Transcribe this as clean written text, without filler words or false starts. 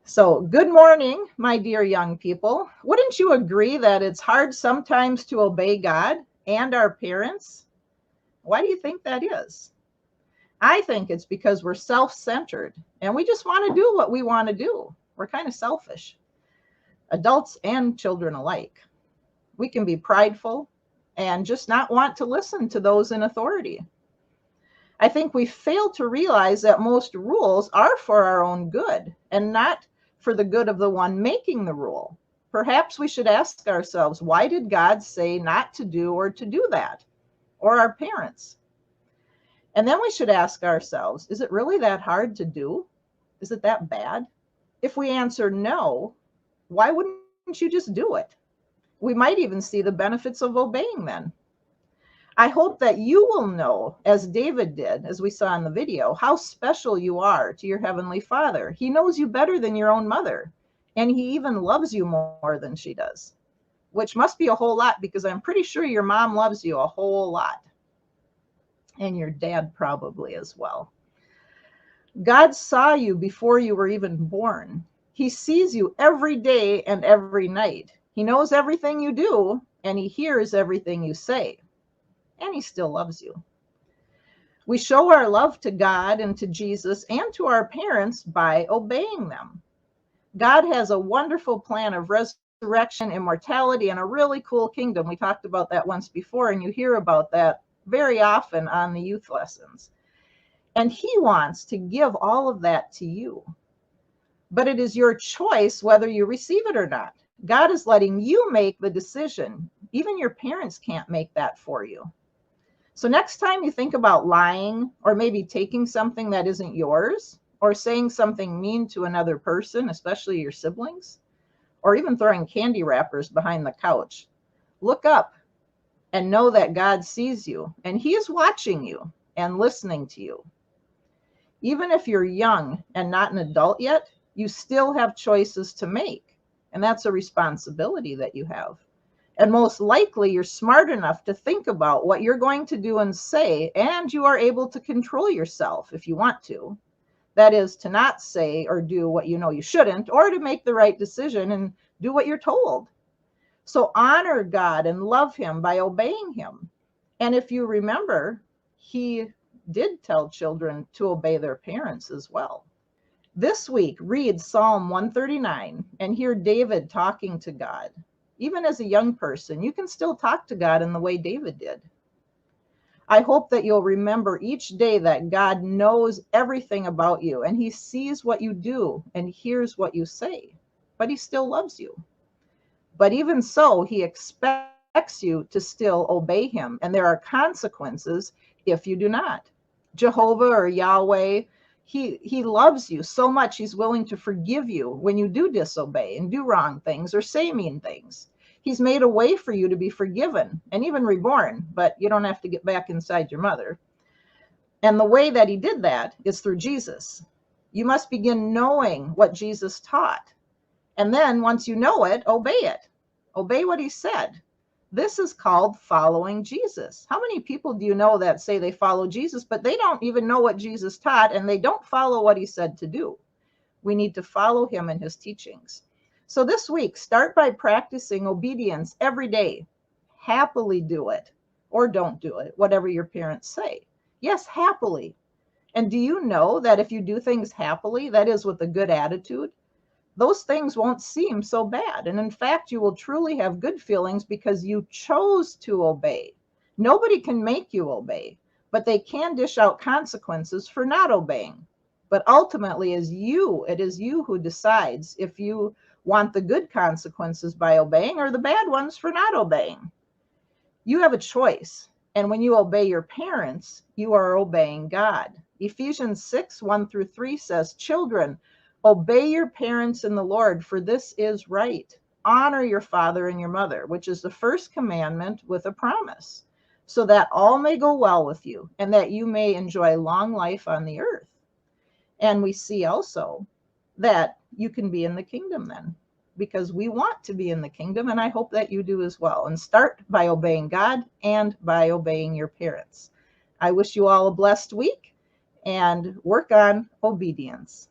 So, good morning, my dear young people. Wouldn't you agree that it's hard sometimes to obey God and our parents? Why do you think that is? I think it's because we're self centered and we just want to do what we want to do. We're kind of selfish, adults and children alike. We can be prideful and just not want to listen to those in authority. I think we fail to realize that most rules are for our own good and not for the good of the one making the rule. Perhaps we should ask ourselves, why did God say not to do or to do that? Or our parents? And then we should ask ourselves, is it really that hard to do? Is it that bad? If we answer no, why wouldn't you just do it? We might even see the benefits of obeying then. I hope that you will know, as David did, as we saw in the video, how special you are to your Heavenly Father. He knows you better than your own mother, and He even loves you more than she does, which must be a whole lot because I'm pretty sure your mom loves you a whole lot, and your dad probably as well. God saw you before you were even born. He sees you every day and every night. He knows everything you do, and He hears everything you say. And He still loves you. We show our love to God and to Jesus and to our parents by obeying them. God has a wonderful plan of resurrection, immortality, and a really cool kingdom. We talked about that once before, and you hear about that very often on the youth lessons. And He wants to give all of that to you. But it is your choice whether you receive it or not. God is letting you make the decision. Even your parents can't make that for you. So next time you think about lying or maybe taking something that isn't yours or saying something mean to another person, especially your siblings, or even throwing candy wrappers behind the couch, look up and know that God sees you and He is watching you and listening to you. Even if you're young and not an adult yet, you still have choices to make. And that's a responsibility that you have. And most likely you're smart enough to think about what you're going to do and say, and you are able to control yourself if you want to. That is, to not say or do what you know you shouldn't, or to make the right decision and do what you're told. So honor God and love Him by obeying Him. And if you remember, He did tell children to obey their parents as well. This week, read Psalm 139 and hear David talking to God. Even as a young person, you can still talk to God in the way David did. I hope that you'll remember each day that God knows everything about you and He sees what you do and hears what you say, but He still loves you. But even so, He expects you to still obey Him, and there are consequences if you do not. Jehovah or Yahweh, he loves you so much He's willing to forgive you when you do disobey and do wrong things or say mean things. He's made a way for you to be forgiven and even reborn, but you don't have to get back inside your mother. And the way that He did that is through Jesus. You must begin knowing what Jesus taught. And then once you know it, obey it. Obey what He said. This is called following Jesus. How many people do you know that say they follow Jesus, but they don't even know what Jesus taught and they don't follow what He said to do? We need to follow Him in His teachings. So this week, start by practicing obedience every day. Happily do it, or don't do it, whatever your parents say. Yes, happily. And do you know that if you do things happily, that is with a good attitude, those things won't seem so bad. And in fact, you will truly have good feelings because you chose to obey. Nobody can make you obey, but they can dish out consequences for not obeying. But ultimately, it is you who decides if you want the good consequences by obeying or the bad ones for not obeying. You have a choice. And when you obey your parents, you are obeying God. Ephesians 6:1-3 says, children, obey your parents in the Lord, for this is right. Honor your father and your mother, which is the first commandment with a promise, so that all may go well with you and that you may enjoy long life on the earth. And we see also that you can be in the kingdom then, because we want to be in the kingdom, and I hope that you do as well. And start by obeying God and by obeying your parents. I wish you all a blessed week and work on obedience.